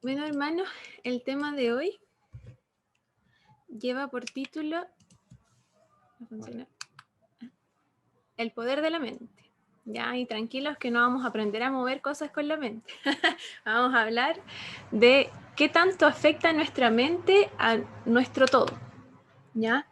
Bueno, hermanos, el tema de hoy lleva por título ¿no funciona? El poder de la mente. Ya, y tranquilos que no vamos a aprender a mover cosas con la mente. Vamos a hablar de qué tanto afecta nuestra mente a nuestro todo. ¿Ya?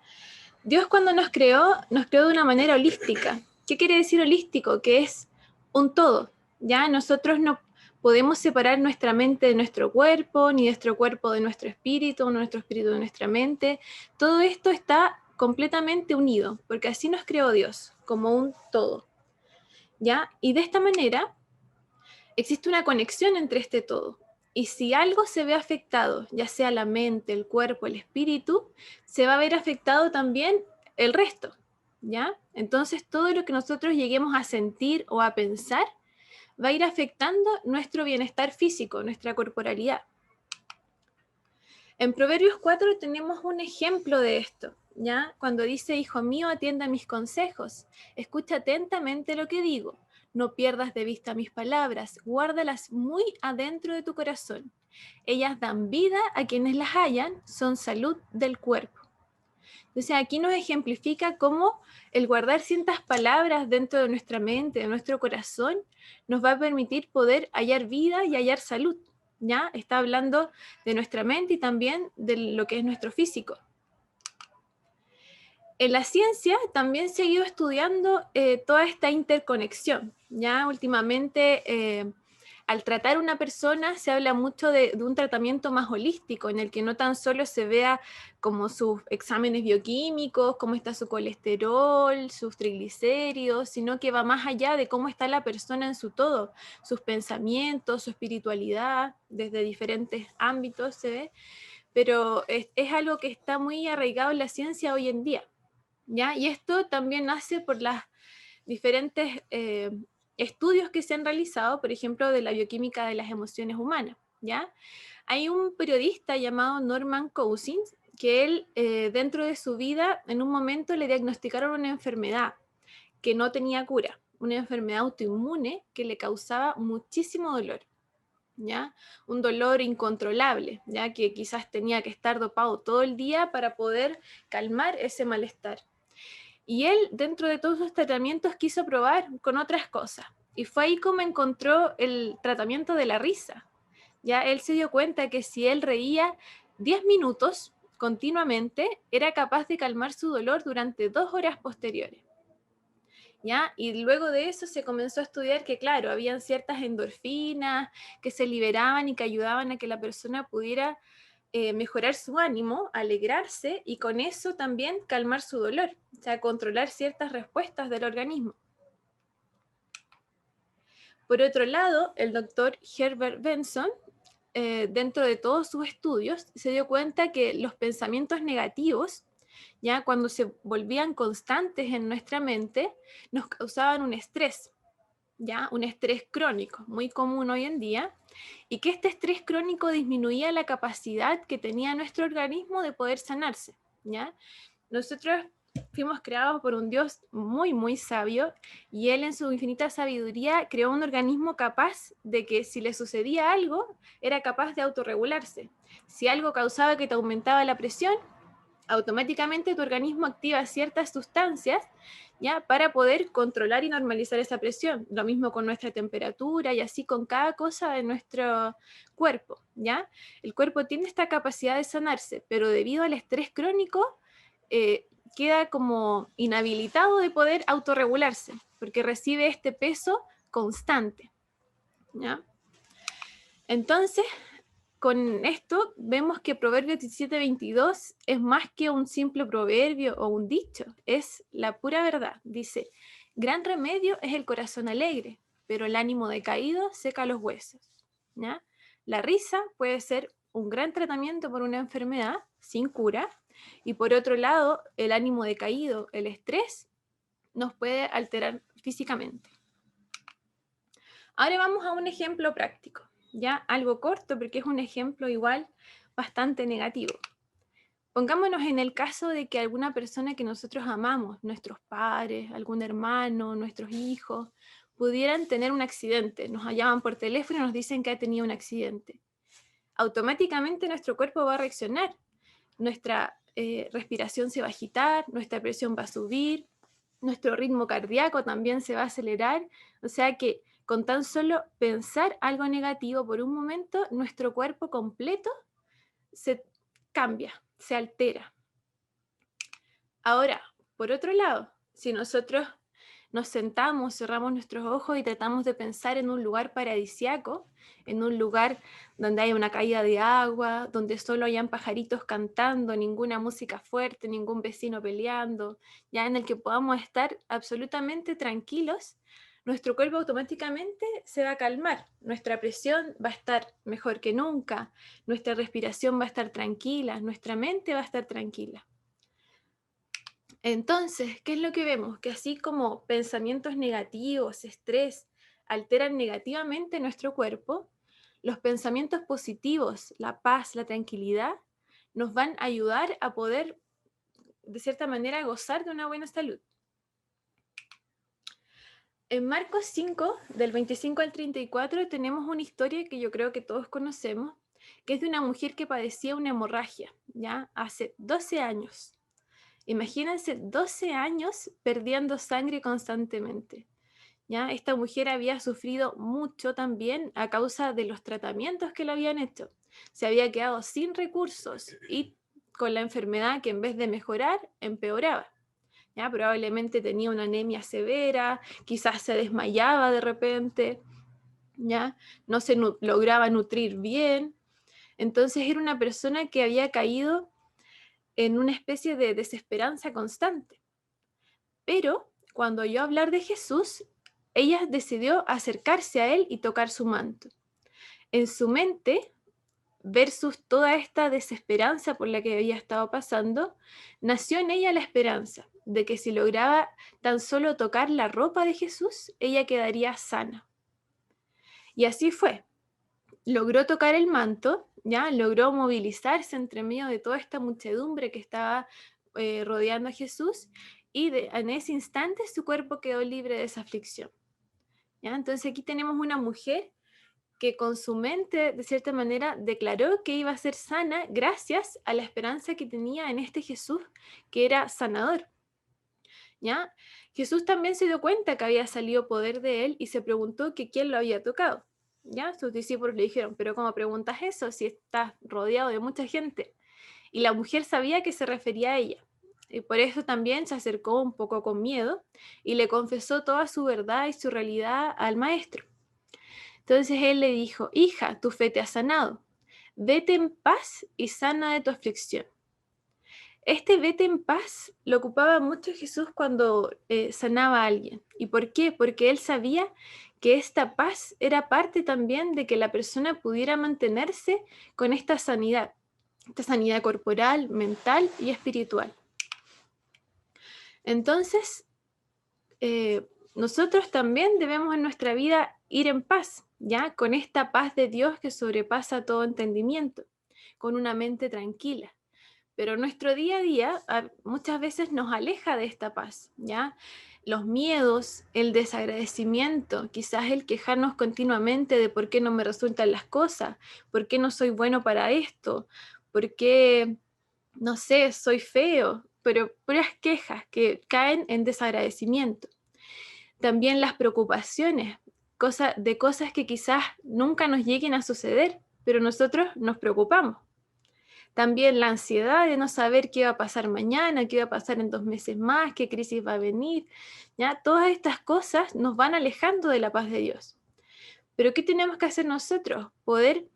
Dios cuando nos creó de una manera holística. ¿Qué quiere decir holístico? Que es un todo. ¿Ya? Nosotros no podemos separar nuestra mente de nuestro cuerpo, ni nuestro cuerpo de nuestro espíritu, nuestro espíritu de nuestra mente. Todo esto está completamente unido, porque así nos creó Dios, como un todo. ¿Ya? Y de esta manera existe una conexión entre este todo. Y si algo se ve afectado, ya sea la mente, el cuerpo, el espíritu, se va a ver afectado también el resto, ¿ya? Entonces todo lo que nosotros lleguemos a sentir o a pensar va a ir afectando nuestro bienestar físico, nuestra corporalidad. En Proverbios 4 tenemos un ejemplo de esto, ¿ya? Cuando dice, hijo mío, atienda mis consejos, escucha atentamente lo que digo, no pierdas de vista mis palabras, guárdalas muy adentro de tu corazón. Ellas dan vida a quienes las hallan, son salud del cuerpo. Entonces aquí nos ejemplifica cómo el guardar ciertas palabras dentro de nuestra mente, de nuestro corazón, nos va a permitir poder hallar vida y hallar salud. ¿Ya? Está hablando de nuestra mente y también de lo que es nuestro físico. En la ciencia también se ha ido estudiando toda esta interconexión. Ya últimamente, al tratar a una persona, se habla mucho de un tratamiento más holístico, en el que no tan solo se vea como sus exámenes bioquímicos, cómo está su colesterol, sus triglicéridos, sino que va más allá de cómo está la persona en su todo, sus pensamientos, su espiritualidad, desde diferentes ámbitos se ve, pero es algo que está muy arraigado en la ciencia hoy en día. ¿Ya? Y esto también nace por las diferentes estudios que se han realizado, por ejemplo, de la bioquímica de las emociones humanas. ¿Ya? Hay un periodista llamado Norman Cousins que él, dentro de su vida, en un momento le diagnosticaron una enfermedad que no tenía cura, una enfermedad autoinmune que le causaba muchísimo dolor. ¿Ya? Un dolor incontrolable, ya que quizás tenía que estar dopado todo el día para poder calmar ese malestar. Y él, dentro de todos sus tratamientos, quiso probar con otras cosas. Y fue ahí como encontró el tratamiento de la risa. Ya él se dio cuenta que si él reía 10 minutos continuamente, era capaz de calmar su dolor durante 2 horas posteriores. ¿Ya? Y luego de eso se comenzó a estudiar que, claro, habían ciertas endorfinas que se liberaban y que ayudaban a que la persona pudiera mejorar su ánimo, alegrarse y con eso también calmar su dolor, o sea, controlar ciertas respuestas del organismo. Por otro lado, el doctor Herbert Benson, dentro de todos sus estudios, se dio cuenta que los pensamientos negativos, ya cuando se volvían constantes en nuestra mente, nos causaban un estrés, ya un estrés crónico, muy común hoy en día, y que este estrés crónico disminuía la capacidad que tenía nuestro organismo de poder sanarse, ¿ya? Nosotros fuimos creados por un Dios muy, muy sabio, y Él en su infinita sabiduría creó un organismo capaz de que si le sucedía algo, era capaz de autorregularse. Si algo causaba que te aumentaba la presión, automáticamente tu organismo activa ciertas sustancias, ¿ya? Para poder controlar y normalizar esa presión. Lo mismo con nuestra temperatura y así con cada cosa de nuestro cuerpo, ¿ya? El cuerpo tiene esta capacidad de sanarse, pero debido al estrés crónico, queda como inhabilitado de poder autorregularse, porque recibe este peso constante, ¿ya? Entonces, con esto vemos que Proverbio 17:22 es más que un simple proverbio o un dicho, es la pura verdad. Dice, gran remedio es el corazón alegre, pero el ánimo decaído seca los huesos. ¿Ya? La risa puede ser un gran tratamiento por una enfermedad sin cura, y por otro lado, el ánimo decaído, el estrés, nos puede alterar físicamente. Ahora vamos a un ejemplo práctico, ya algo corto porque es un ejemplo igual bastante negativo. Pongámonos en el caso de que alguna persona que nosotros amamos, nuestros padres, algún hermano, nuestros hijos, pudieran tener un accidente. Nos llaman por teléfono y nos dicen que ha tenido un accidente. automáticamente nuestro cuerpo va a reaccionar. Nuestra respiración se va a agitar, nuestra presión va a subir, nuestro ritmo cardíaco también se va a acelerar. O sea que con tan solo pensar algo negativo por un momento, nuestro cuerpo completo se cambia, se altera. Ahora, por otro lado, si nosotros nos sentamos, cerramos nuestros ojos y tratamos de pensar en un lugar paradisiaco, en un lugar donde hay una caída de agua, donde solo hayan pajaritos cantando, ninguna música fuerte, ningún vecino peleando, ya en el que podamos estar absolutamente tranquilos, nuestro cuerpo automáticamente se va a calmar, nuestra presión va a estar mejor que nunca, nuestra respiración va a estar tranquila, nuestra mente va a estar tranquila. Entonces, ¿qué es lo que vemos? Que así como pensamientos negativos, estrés, alteran negativamente nuestro cuerpo, los pensamientos positivos, la paz, la tranquilidad, nos van a ayudar a poder, de cierta manera, gozar de una buena salud. En Marcos 5, del 25 al 34, tenemos una historia que yo creo que todos conocemos, que es de una mujer que padecía una hemorragia, ¿ya? Hace 12 años. Imagínense 12 años perdiendo sangre constantemente. ¿Ya? Esta mujer había sufrido mucho también a causa de los tratamientos que le habían hecho. Se había quedado sin recursos y con la enfermedad que en vez de mejorar, empeoraba. ¿Ya? Probablemente tenía una anemia severa, quizás se desmayaba de repente, ¿ya? No se lograba nutrir bien. Entonces era una persona que había caído en una especie de desesperanza constante. Pero cuando oyó hablar de Jesús, ella decidió acercarse a él y tocar su manto. En su mente, versus toda esta desesperanza por la que había estado pasando, nació en ella la esperanza de que si lograba tan solo tocar la ropa de Jesús, ella quedaría sana. Y así fue. Logró tocar el manto, ¿ya? Logró movilizarse entre medio de toda esta muchedumbre que estaba rodeando a Jesús y en ese instante su cuerpo quedó libre de esa aflicción. ¿Ya? Entonces aquí tenemos una mujer que con su mente, de cierta manera, declaró que iba a ser sana gracias a la esperanza que tenía en este Jesús que era sanador. ¿Ya? Jesús también se dio cuenta que había salido poder de él y se preguntó que quién lo había tocado. ¿Ya? Sus discípulos le dijeron, pero ¿cómo preguntas eso si estás rodeado de mucha gente? Y la mujer sabía que se refería a ella. Y por eso también se acercó un poco con miedo y le confesó toda su verdad y su realidad al maestro. Entonces él le dijo, hija, tu fe te ha sanado. Vete en paz y sana de tu aflicción. Este vete en paz lo ocupaba mucho Jesús cuando sanaba a alguien. ¿Y por qué? Porque él sabía que esta paz era parte también de que la persona pudiera mantenerse con esta sanidad corporal, mental y espiritual. Entonces, nosotros también debemos en nuestra vida ir en paz, ¿ya? Con esta paz de Dios que sobrepasa todo entendimiento, con una mente tranquila. Pero nuestro día a día muchas veces nos aleja de esta paz, ¿ya? Los miedos, el desagradecimiento, quizás el quejarnos continuamente de por qué no me resultan las cosas, por qué no soy bueno para esto, por qué, no sé, soy feo, pero puras quejas que caen en desagradecimiento. También las preocupaciones, de cosas que quizás nunca nos lleguen a suceder, pero nosotros nos preocupamos. También la ansiedad de no saber qué va a pasar mañana, qué va a pasar en 2 meses más, qué crisis va a venir. ¿Ya? Todas estas cosas nos van alejando de la paz de Dios. Pero ¿qué tenemos que hacer nosotros? Poder,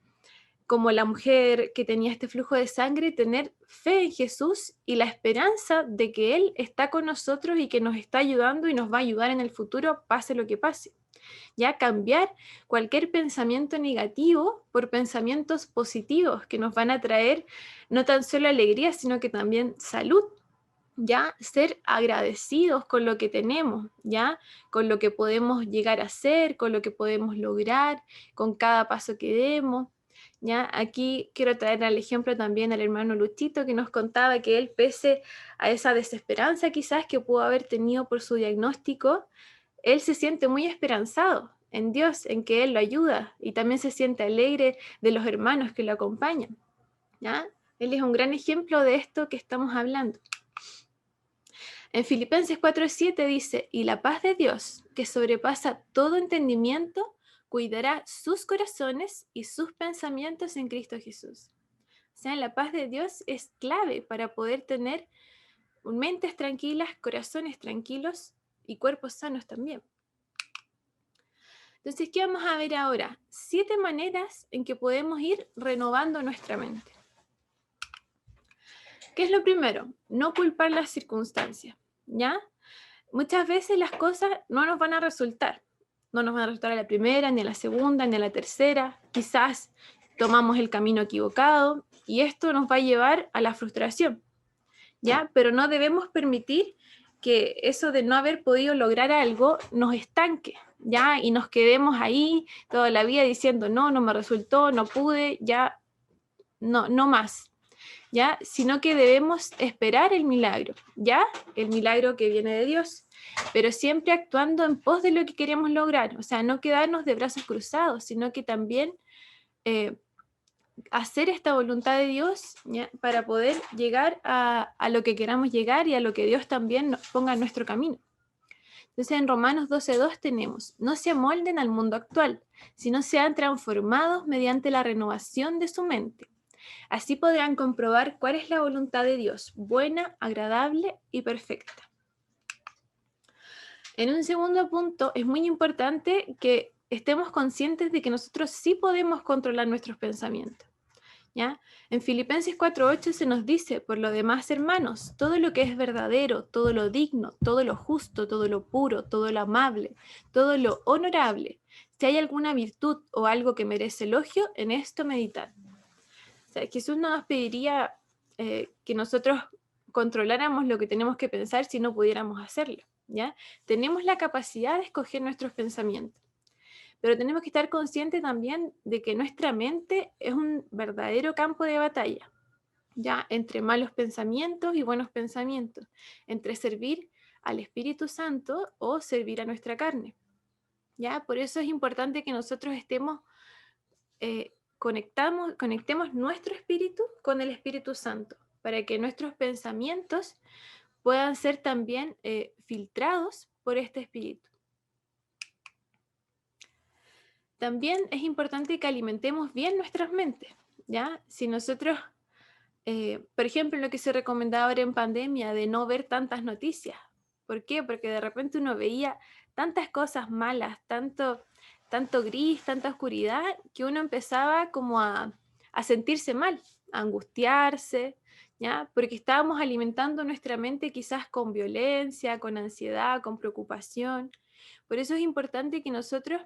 como la mujer que tenía este flujo de sangre, tener fe en Jesús y la esperanza de que Él está con nosotros y que nos está ayudando y nos va a ayudar en el futuro, pase lo que pase. Ya cambiar cualquier pensamiento negativo por pensamientos positivos que nos van a traer no tan solo alegría, sino que también salud. Ya ser agradecidos con lo que tenemos, ya con lo que podemos llegar a ser, con lo que podemos lograr, con cada paso que demos. Ya aquí quiero traer al ejemplo también al hermano Luchito que nos contaba que él, pese a esa desesperanza quizás que pudo haber tenido por su diagnóstico, él se siente muy esperanzado. en Dios, en que Él lo ayuda y también se siente alegre de los hermanos que lo acompañan, ¿ya? Él es un gran ejemplo de esto que estamos hablando. En Filipenses 4:7 dice, y la paz de Dios, que sobrepasa todo entendimiento, cuidará sus corazones y sus pensamientos en Cristo Jesús. O sea, la paz de Dios es clave para poder tener mentes tranquilas, corazones tranquilos y cuerpos sanos también. Entonces, ¿qué vamos a ver ahora? 7 maneras en que podemos ir renovando nuestra mente. ¿Qué es lo primero? No culpar las circunstancias, ¿ya? Muchas veces las cosas no nos van a resultar. No nos van a resultar a la primera, ni a la segunda, ni a la tercera. Quizás tomamos el camino equivocado y esto nos va a llevar a la frustración, ¿ya? Pero no debemos permitir que eso de no haber podido lograr algo nos estanque, ¿ya? Y nos quedemos ahí toda la vida diciendo, no, no me resultó, no pude, ya, no, no más. ¿Ya? Sino que debemos esperar el milagro, ¿ya? El milagro que viene de Dios, pero siempre actuando en pos de lo que queremos lograr, o sea, no quedarnos de brazos cruzados, sino que también hacer esta voluntad de Dios, ¿ya? Para poder llegar a lo que queramos llegar y a lo que Dios también nos ponga en nuestro camino. Entonces en Romanos 12:2 tenemos, no se amolden al mundo actual, sino sean transformados mediante la renovación de su mente. Así podrán comprobar cuál es la voluntad de Dios, buena, agradable y perfecta. En un segundo punto, es muy importante que estemos conscientes de que nosotros sí podemos controlar nuestros pensamientos, ¿ya? En Filipenses 4:8 se nos dice, por lo demás, hermanos, todo lo que es verdadero, todo lo digno, todo lo justo, todo lo puro, todo lo amable, todo lo honorable, si hay alguna virtud o algo que merece elogio, en esto meditad. O sea, Jesús no nos pediría que nosotros controláramos lo que tenemos que pensar si no pudiéramos hacerlo, ¿ya? Tenemos la capacidad de escoger nuestros pensamientos, pero tenemos que estar conscientes también de que nuestra mente es un verdadero campo de batalla, ¿ya? Entre malos pensamientos y buenos pensamientos, entre servir al Espíritu Santo o servir a nuestra carne, ¿ya? Por eso es importante que nosotros estemos conectemos nuestro espíritu con el Espíritu Santo, para que nuestros pensamientos puedan ser también filtrados por este espíritu. También es importante que alimentemos bien nuestras mentes, ¿ya? Si nosotros, por ejemplo, lo que se recomendaba ahora en pandemia, de no ver tantas noticias. ¿Por qué? Porque de repente uno veía tantas cosas malas, tanto gris, tanta oscuridad, que uno empezaba como a sentirse mal, a angustiarse, ¿ya? Porque estábamos alimentando nuestra mente quizás con violencia, con ansiedad, con preocupación. Por eso es importante que nosotros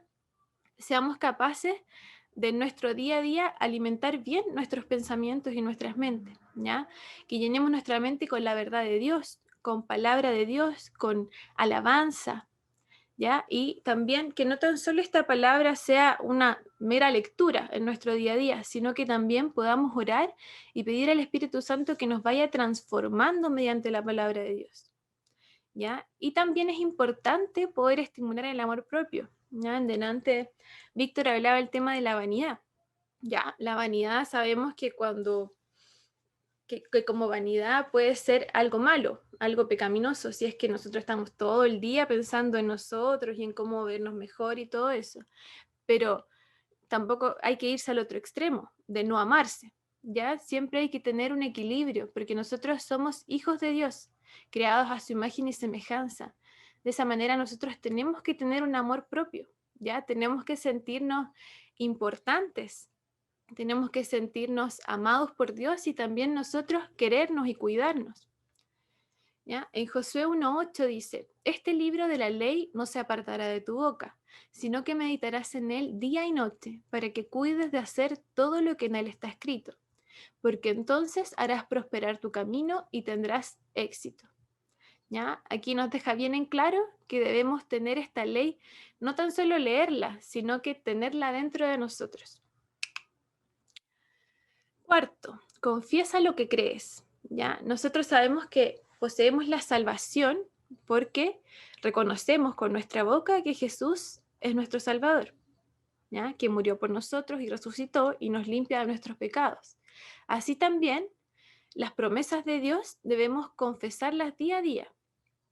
seamos capaces de nuestro día a día alimentar bien nuestros pensamientos y nuestras mentes, ¿ya? Que llenemos nuestra mente con la verdad de Dios, con palabra de Dios, con alabanza, ¿ya? Y también que no tan solo esta palabra sea una mera lectura en nuestro día a día, sino que también podamos orar y pedir al Espíritu Santo que nos vaya transformando mediante la palabra de Dios, ¿ya? Y también es importante poder estimular el amor propio, ¿ya? En delante, Víctor hablaba del tema de la vanidad, ¿ya? La vanidad sabemos que que como vanidad puede ser algo malo, algo pecaminoso, si es que nosotros estamos todo el día pensando en nosotros y en cómo vernos mejor y todo eso. Pero tampoco hay que irse al otro extremo, de no amarse, ¿ya? Siempre hay que tener un equilibrio, porque nosotros somos hijos de Dios, creados a su imagen y semejanza. De esa manera nosotros tenemos que tener un amor propio, ¿ya? Tenemos que sentirnos importantes, tenemos que sentirnos amados por Dios y también nosotros querernos y cuidarnos, ¿ya? En Josué 1:8 dice, este libro de la ley no se apartará de tu boca, sino que meditarás en él día y noche, para que cuides de hacer todo lo que en él está escrito, porque entonces harás prosperar tu camino y tendrás éxito, ¿ya? Aquí nos deja bien en claro que debemos tener esta ley, no tan solo leerla, sino que tenerla dentro de nosotros. Cuarto, confiesa lo que crees, ¿ya? Nosotros sabemos que poseemos la salvación porque reconocemos con nuestra boca que Jesús es nuestro Salvador, ¿ya? Que murió por nosotros y resucitó y nos limpia de nuestros pecados. Así también, las promesas de Dios debemos confesarlas día a día,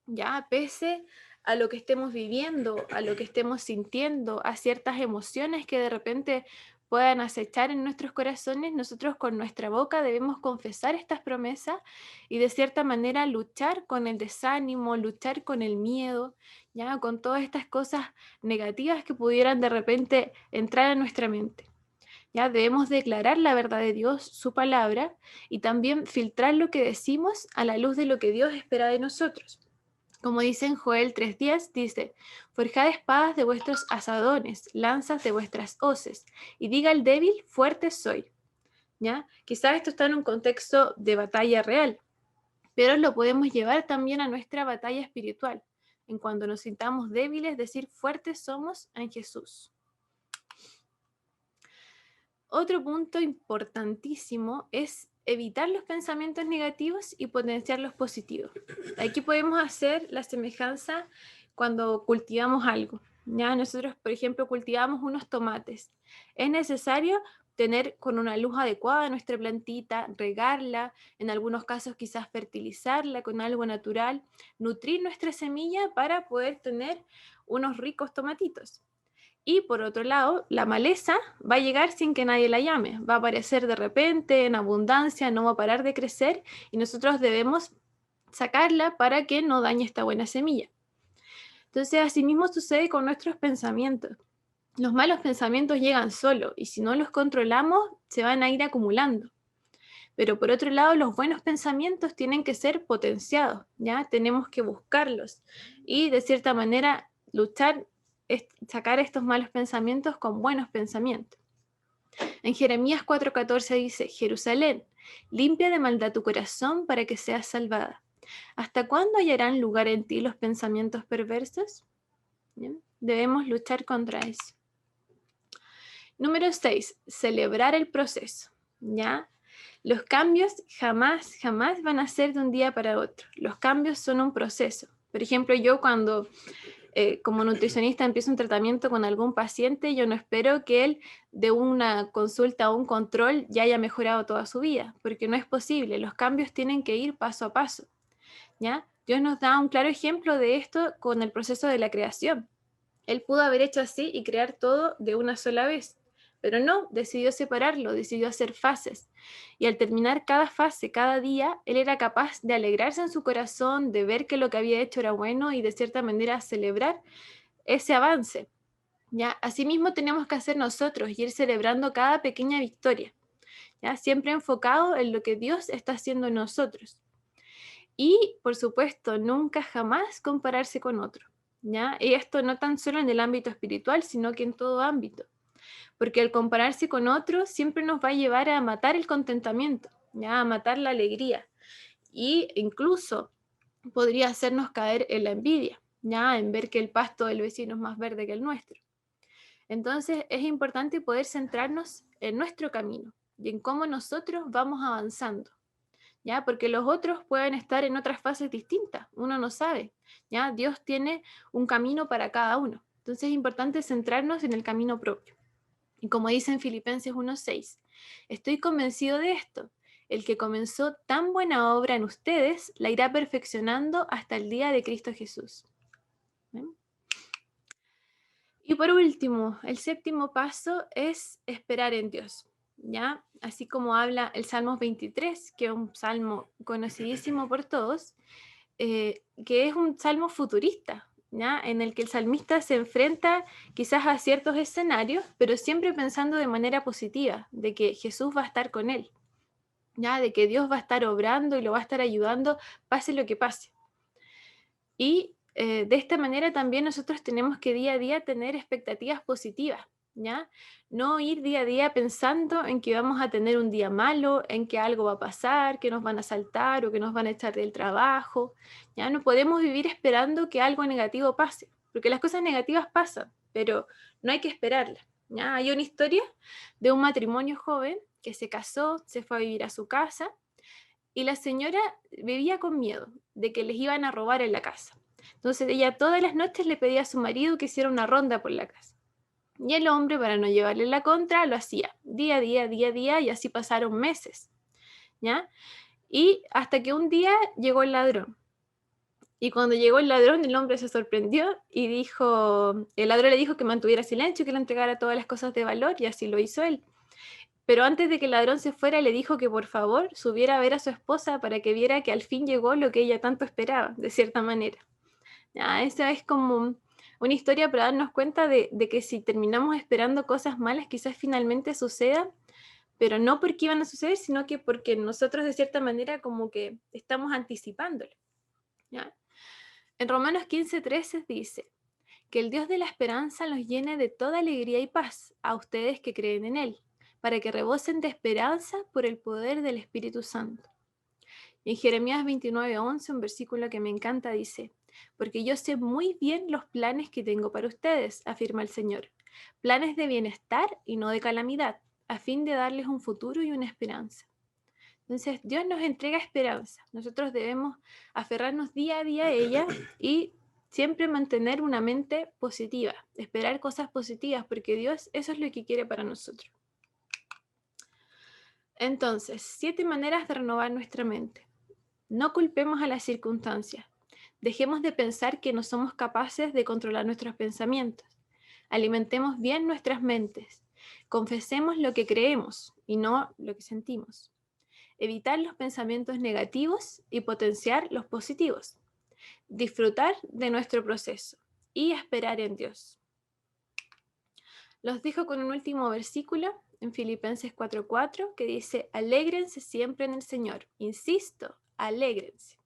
ya pese a lo que estemos viviendo, a lo que estemos sintiendo, a ciertas emociones que de repente puedan acechar en nuestros corazones, nosotros con nuestra boca debemos confesar estas promesas y de cierta manera luchar con el desánimo, luchar con el miedo, ya con todas estas cosas negativas que pudieran de repente entrar a nuestra mente. Ya debemos declarar la verdad de Dios, su palabra, y también filtrar lo que decimos a la luz de lo que Dios espera de nosotros. Como dice en Joel 3:10, dice, forjad espadas de vuestros asadones, lanzas de vuestras hoces, y diga el débil, fuerte soy. ¿Ya? Quizás esto está en un contexto de batalla real, pero lo podemos llevar también a nuestra batalla espiritual. En cuando nos sintamos débiles, decir, fuertes somos en Jesús. Otro punto importantísimo es evitar los pensamientos negativos y potenciar los positivos. Aquí podemos hacer la semejanza cuando cultivamos algo. Ya nosotros, por ejemplo, cultivamos unos tomates. Es necesario tener con una luz adecuada nuestra plantita, regarla, en algunos casos quizás fertilizarla con algo natural, nutrir nuestra semilla para poder tener unos ricos tomatitos. Y por otro lado, la maleza va a llegar sin que nadie la llame, va a aparecer de repente, en abundancia, no va a parar de crecer y nosotros debemos sacarla para que no dañe esta buena semilla. Entonces, asimismo sucede con nuestros pensamientos. Los malos pensamientos llegan solos y si no los controlamos, se van a ir acumulando. Pero por otro lado, los buenos pensamientos tienen que ser potenciados, ¿ya? Tenemos que buscarlos y de cierta manera luchar, sacar estos malos pensamientos con buenos pensamientos. En Jeremías 4:14 dice, Jerusalén, limpia de maldad tu corazón para que seas salvada. ¿Hasta cuándo hallarán lugar en ti los pensamientos perversos? ¿Bien? Debemos luchar contra eso. Número 6, celebrar el proceso, ¿ya? Los cambios jamás van a ser de un día para otro. Los cambios son un proceso. Por ejemplo, yo cuando como nutricionista empiezo un tratamiento con algún paciente, yo no espero que él de una consulta o un control ya haya mejorado toda su vida, porque no es posible. Los cambios tienen que ir paso a paso, ¿ya? Dios nos da un claro ejemplo de esto con el proceso de la creación. Él pudo haber hecho así y crear todo de una sola vez, pero no, decidió separarlo, decidió hacer fases. Y al terminar cada fase, cada día, él era capaz de alegrarse en su corazón, de ver que lo que había hecho era bueno y de cierta manera celebrar ese avance. ¿Ya? Asimismo tenemos que hacer nosotros y ir celebrando cada pequeña victoria, ¿ya? Siempre enfocado en lo que Dios está haciendo en nosotros. Y, por supuesto, nunca jamás compararse con otro, ¿ya? Y esto no tan solo en el ámbito espiritual, sino que en todo ámbito. Porque el compararse con otro siempre nos va a llevar a matar el contentamiento, ¿ya? A matar la alegría. Y incluso podría hacernos caer en la envidia, ¿ya? En ver que el pasto del vecino es más verde que el nuestro. Entonces es importante poder centrarnos en nuestro camino y en cómo nosotros vamos avanzando. ¿Ya? Porque los otros pueden estar en otras fases distintas, uno no sabe, ¿ya? Dios tiene un camino para cada uno. Entonces es importante centrarnos en el camino propio. Y como dice en Filipenses 1:6, estoy convencido de esto, el que comenzó tan buena obra en ustedes la irá perfeccionando hasta el día de Cristo Jesús. ¿Ven? Y por último, el séptimo paso es esperar en Dios. ¿Ya? Así como habla el Salmo 23, que es un salmo conocidísimo por todos, que es un salmo futurista, ¿ya? En el que el salmista se enfrenta quizás a ciertos escenarios, pero siempre pensando de manera positiva, de que Jesús va a estar con él, ¿ya? De que Dios va a estar obrando y lo va a estar ayudando, pase lo que pase. Y de esta manera también nosotros tenemos que día a día tener expectativas positivas, ¿ya? No ir día a día pensando en que vamos a tener un día malo, en que algo va a pasar, que nos van a asaltar o que nos van a echar del trabajo, ¿ya? No podemos vivir esperando que algo negativo pase, porque las cosas negativas pasan, pero no hay que esperarlas, ¿ya? Hay una historia de un matrimonio joven que se casó, se fue a vivir a su casa y la señora vivía con miedo de que les iban a robar en la casa. Entonces ella todas las noches le pedía a su marido que hiciera una ronda por la casa. Y el hombre, para no llevarle la contra, lo hacía día a día, día a día, y así pasaron meses, ¿ya? Y hasta que un día llegó el ladrón. Y cuando llegó el ladrón, el hombre se sorprendió y dijo, el ladrón le dijo que mantuviera silencio, que le entregara todas las cosas de valor, y así lo hizo él. Pero antes de que el ladrón se fuera, le dijo que por favor subiera a ver a su esposa para que viera que al fin llegó lo que ella tanto esperaba, de cierta manera. Ya, esa es como una historia para darnos cuenta de que si terminamos esperando cosas malas, quizás finalmente sucedan, pero no porque iban a suceder, sino que porque nosotros de cierta manera como que estamos anticipándolo. ¿Ya? En Romanos 15:13 dice, que el Dios de la esperanza los llene de toda alegría y paz a ustedes que creen en Él, para que rebosen de esperanza por el poder del Espíritu Santo. Y en Jeremías 29:11, un versículo que me encanta, dice, porque yo sé muy bien los planes que tengo para ustedes, afirma el Señor, planes de bienestar y no de calamidad, a fin de darles un futuro y una esperanza. Entonces, Dios nos entrega esperanza. Nosotros debemos aferrarnos día a día a ella y siempre mantener una mente positiva, esperar cosas positivas, porque Dios eso es lo que quiere para nosotros. Entonces, 7 maneras de renovar nuestra mente. No culpemos a las circunstancias. Dejemos de pensar que no somos capaces de controlar nuestros pensamientos. Alimentemos bien nuestras mentes. Confesemos lo que creemos y no lo que sentimos. Evitar los pensamientos negativos y potenciar los positivos. Disfrutar de nuestro proceso y esperar en Dios. Los dejo con un último versículo en Filipenses 4:4 que dice, alégrense siempre en el Señor. Insisto, alégrense.